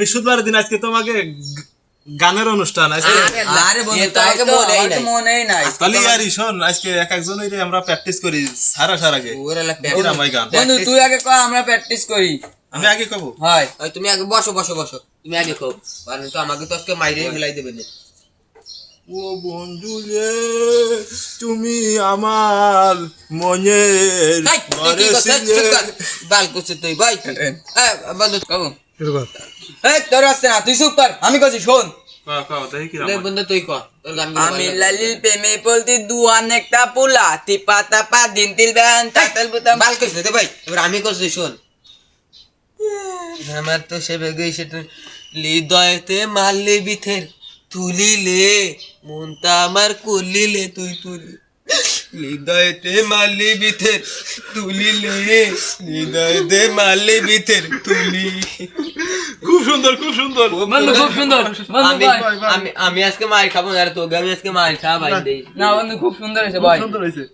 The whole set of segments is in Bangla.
বৃহস্পতিবার দিন আজকে তোমাকে গানের অনুষ্ঠান আছে। আরে বন্ধু তোমাকে মনেই নাই তাহলে আর শোন, আজকে এক একজনই আমরা প্র্যাকটিস করি সারা আগে। বন্ধু তুই আগে কর, আমরা প্র্যাকটিস করি। আমি আগে কব? হয় তুমি আগে বসো বসো বসো, তুমি আগে কব, কারণ তো আমাকে তো আজকে মাইরে ফেলাই দেবে না। ও বন্ধু রে, তুমি আমার মনের বাল করছিস তুই ভাই। বন্ধু কব, তোর আসছে না, তুই চুপ কর, আমি কছি শোন। বন্ধু তুই কর, তোর গান আমি লালিল প্রেমে বলতে দুয়ান একটা পোলা টিপা তাপা দিন তিল ব্যান টাটাল বুতাম বাল করছিস ভাই। এবার আমি করছি শোন। আমার তো সে বেগে সেটা হৃদয়তে মারলে বিথের তুলিলে, মনটা আমার কুলিলে তুই তুলি, হৃদয়তে মারলে বিথের তুলিলে, হৃদয়তে মারলে বিথের তুলি। খুব সুন্দর, খুব সুন্দর বন্ধু, খুব সুন্দর বন্ধু। আমি আজকে মার খাবো না, আর তোকে আমি আজকে মার খাওয়া ভাই দেই না বন্ধু, খুব সুন্দর হয়েছে ভাই। সুন্দর হয়েছে।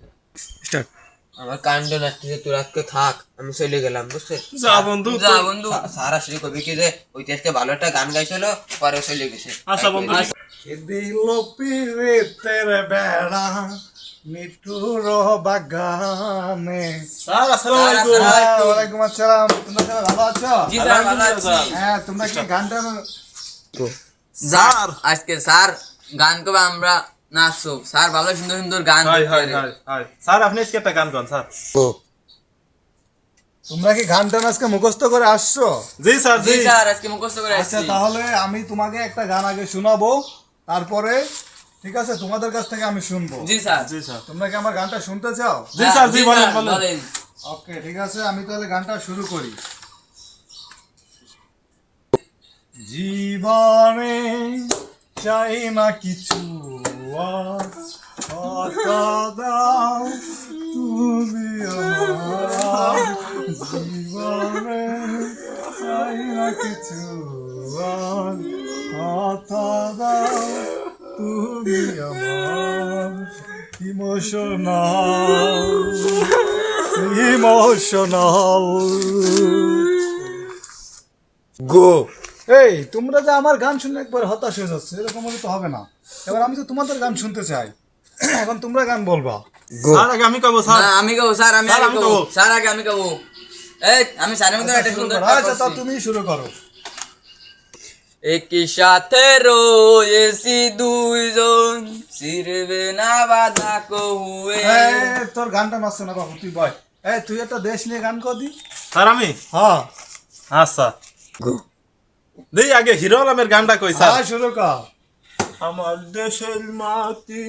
স্টার্ট। আমার কাণ্ড নাচতেছে, তোর আজকে থাক, আমি চলে গেলাম বুঝছিস। যা বন্ধু, যা বন্ধু। সারা শুরু করবি কি যে ওই আজকে ভালো একটা গান গাইছিল, পরে চলে গেছে। আচ্ছা বন্ধু, দিল পিরেতের বেড়া মিঠুর বাগানে। স্যার আসসালামু আলাইকুম। ওয়ালাইকুম আসসালাম। তোমরা সবাই ভালো আছো? জি স্যার, ভালো আছি। হ্যাঁ, তোমরা কি গানটা স্যার আজকে স্যার গান করবে, আমরা নাচবো। স্যার ভালো সুন্দর সুন্দর গান হাই হাই করে। হাই হাই স্যার, আপনি আজকে একটা গান গান স্যার। তোমরা কি গানটা আজকে মুখস্থ করে আসছো? জি স্যার, জি জি স্যার, আজকে মুখস্থ করে আচ্ছা, আসছি। তাহলে আমি তোমাকে একটা গান আগে শোনাবো, তারপরে ঠিক আছে তোমাদের কাছ থেকে আমি শুনবো। জি স্যার। জি স্যার, তোমরা কি আমার গানটা শুনতে চাও? জি স্যার, জি বলেন বলেন। ওকে, ঠিক আছে, আমি তাহলে গানটা শুরু করি। জীবনে চাই না কিছু আর, কথা দাও তুমি আমার। জীবনে চাই না কিছু আর, কথা দাও তুমি আমার। ইমোশনাল গো। এই তোমরা যে আমার গান শুনে একবার হতাশ হয়ে যাচ্ছে, এরকম হলে তো হবে না। এবার আমি তো তোমাদের গান শুনতে চাই, এখন তোমরা গান বলবা। স্যার আগে আমি কব স্যার। না, আমি গাবো স্যার, আমি স্যার, আগে আমি গাবো। গাবো। স্যার আগে আমি গাবো। এই আমি স্যারের মধ্যে একটা সুন্দর আচ্ছা, তা তুমি শুরু করো। একই সাথে রয়েছি দুইজন, ছিড়বে না বাধা কহুয়ে। তোর গানটা নাচছে না বাবু, তুই বয়। তুই একটা দেশ নিয়ে গান কর দি। স্যার আমি, হ্যাঁ আচ্ছা দেই আগে হিরো আলমের গানটা কই স্যার। হ্যাঁ, শুরু কর। আমার দেশের মাটি,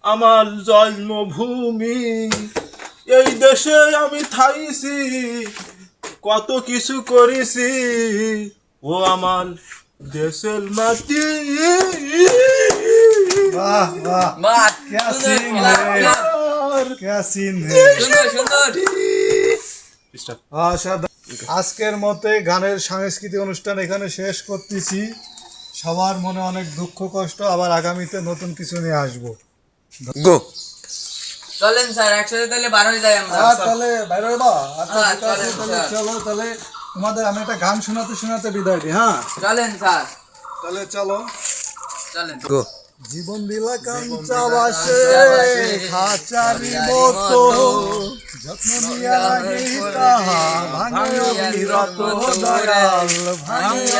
আমার জন্মভূমি, এই দেশে আমি থাইছি, কত কিছু করেছি, ও আমার দেশের মাটি। বাহ বাহ, বাহ, क्या সুন্দর, सीन বাহ, है, বাহ, क्या सीन है। সুন্দর সুন্দর। আজকের মতে গানের সাংস্কৃতিক অনুষ্ঠান এখানে শেষ করতেছি। সবার মনে অনেক দুঃখ কষ্ট, আবার আগামীতে নতুন কিছু নিয়ে আসবো। চলেন স্যার, একসাথে তাহলে বার হয়ে যাই আমরা। তাহলে বাইরে হবা? আচ্ছা, হ্যাঁ, ঠিক আছে, চলেন, তাহলে স্যার। চলো, তাহলে তোমাদের আমি একটা গান শোনাতে শোনাতে বিদায় দিই। হ্যাঁ, চলেন স্যার, তাহলে চলো। চলেন। জীবন দিলা কাঞ্চা বাসে খাঁচারি মতো, যত্ন নিয়া তাহা ভাঙে অবিরত দয়াল ভাঙে